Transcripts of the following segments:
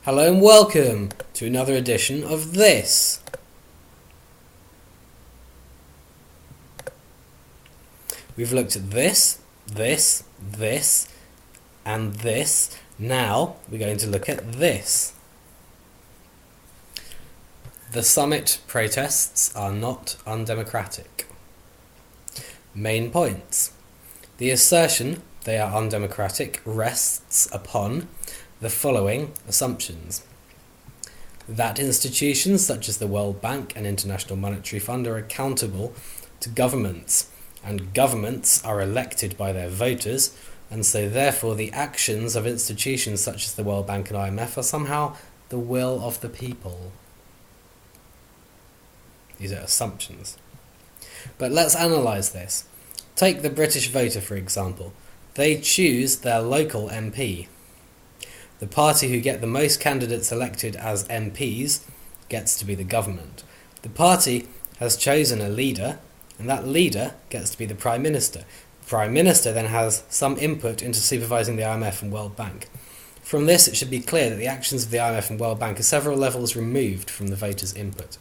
Hello and welcome to another edition of this. We've looked at this, and this. Now we're going to look at this. The summit protests are not undemocratic. Main points. The assertion they are undemocratic rests upon the following assumptions: that institutions such as the World Bank and International Monetary Fund are accountable to governments, and governments are elected by their voters, and so therefore the actions of institutions such as the World Bank and IMF are somehow the will of the people. These are assumptions. But let's analyse this. Take the British voter, for example. They choose their local MP. The party who get the most candidates elected as MPs gets to be the government. The party has chosen a leader, and that leader gets to be the Prime Minister. The Prime Minister then has some input into supervising the IMF and World Bank. From this, it should be clear that the actions of the IMF and World Bank are several levels removed from the voters' input.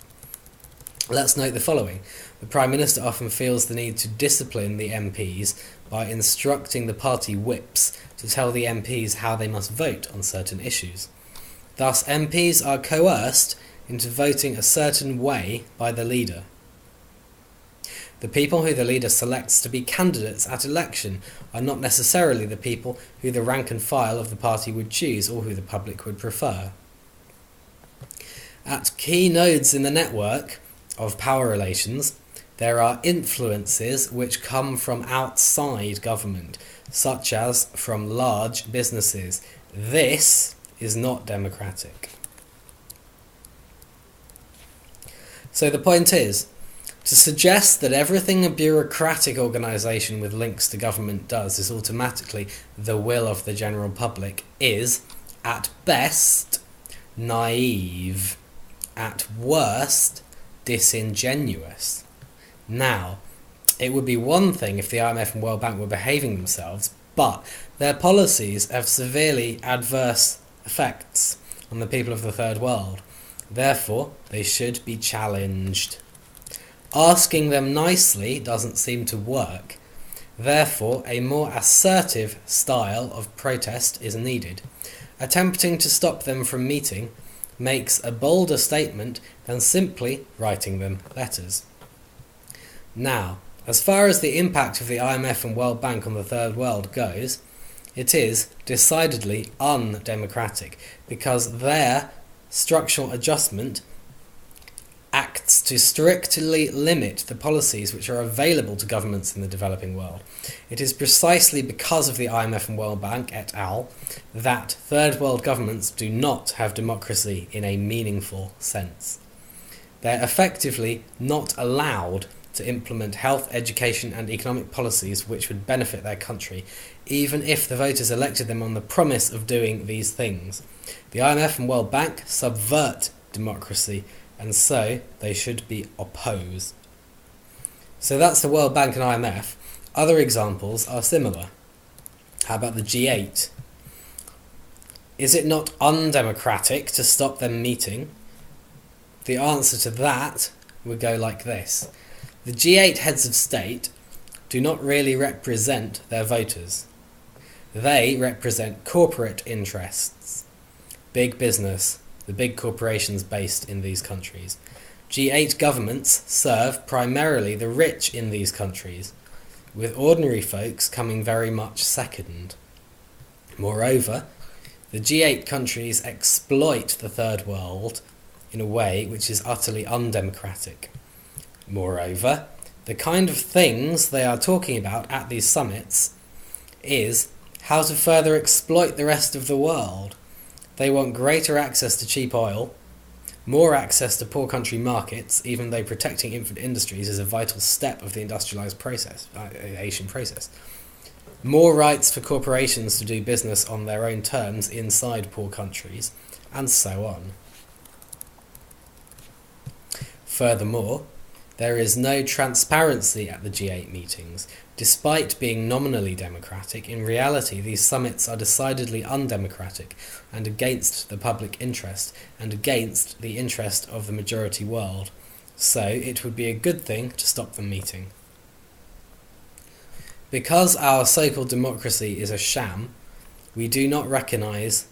Let's note the following. The Prime Minister often feels the need to discipline the MPs by instructing the party whips to tell the MPs how they must vote on certain issues. Thus, MPs are coerced into voting a certain way by the leader. The people who the leader selects to be candidates at election are not necessarily the people who the rank and file of the party would choose or who the public would prefer. At key nodes in the network of power relations, there are influences which come from outside government, such as from large businesses. This is not democratic. So the point is, to suggest that everything a bureaucratic organisation with links to government does is automatically the will of the general public is, at best, naive, at worst, disingenuous. Now, it would be one thing if the IMF and World Bank were behaving themselves, but their policies have severely adverse effects on the people of the Third World. Therefore, they should be challenged. Asking them nicely doesn't seem to work. Therefore, a more assertive style of protest is needed. Attempting to stop them from meeting makes a bolder statement than simply writing them letters. Now, as far as the impact of the IMF and World Bank on the Third World goes, it is decidedly undemocratic because their structural adjustment acts to strictly limit the policies which are available to governments in the developing world. It is precisely because of the IMF and World Bank et al. That Third World governments do not have democracy in a meaningful sense. They're effectively not allowed to implement health, education and economic policies which would benefit their country, even if the voters elected them on the promise of doing these things. The IMF and World Bank subvert democracy, and so they should be opposed. So that's the World Bank and IMF. Other examples are similar. How about the G8? Is it not undemocratic to stop them meeting? The answer to that would go like this. The G8 heads of state do not really represent their voters. They represent corporate interests, big business, the big corporations based in these countries. G8 governments serve primarily the rich in these countries, with ordinary folks coming very much second. Moreover, the G8 countries exploit the Third World in a way which is utterly undemocratic. Moreover, the kind of things they are talking about at these summits is how to further exploit the rest of the world. They want greater access to cheap oil, more access to poor country markets, even though protecting infant industries is a vital step of the industrialisation process. More rights for corporations to do business on their own terms inside poor countries, and so on. Furthermore, There is no transparency at the G8 meetings. Despite being nominally democratic, in reality these summits are decidedly undemocratic and against the public interest and against the interest of the majority world. So it would be a good thing to stop them meeting. Because our so-called democracy is a sham, we do not recognise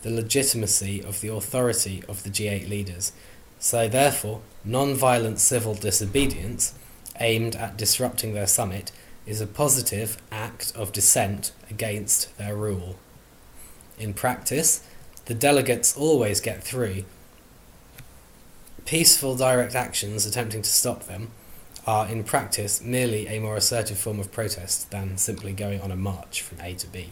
the legitimacy of the authority of the G8 leaders. So therefore, non-violent civil disobedience aimed at disrupting their summit is a positive act of dissent against their rule. In practice, the delegates always get through. Peaceful direct actions attempting to stop them are in practice merely a more assertive form of protest than simply going on a march from A to B.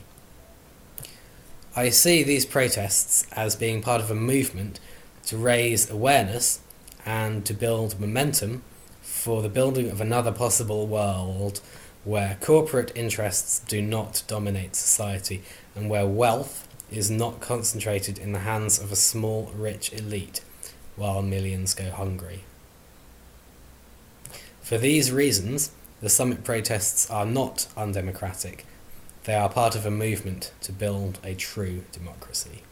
I see these protests as being part of a movement to raise awareness and to build momentum for the building of another possible world where corporate interests do not dominate society and where wealth is not concentrated in the hands of a small, rich elite while millions go hungry. For these reasons, the summit protests are not undemocratic. They are part of a movement to build a true democracy.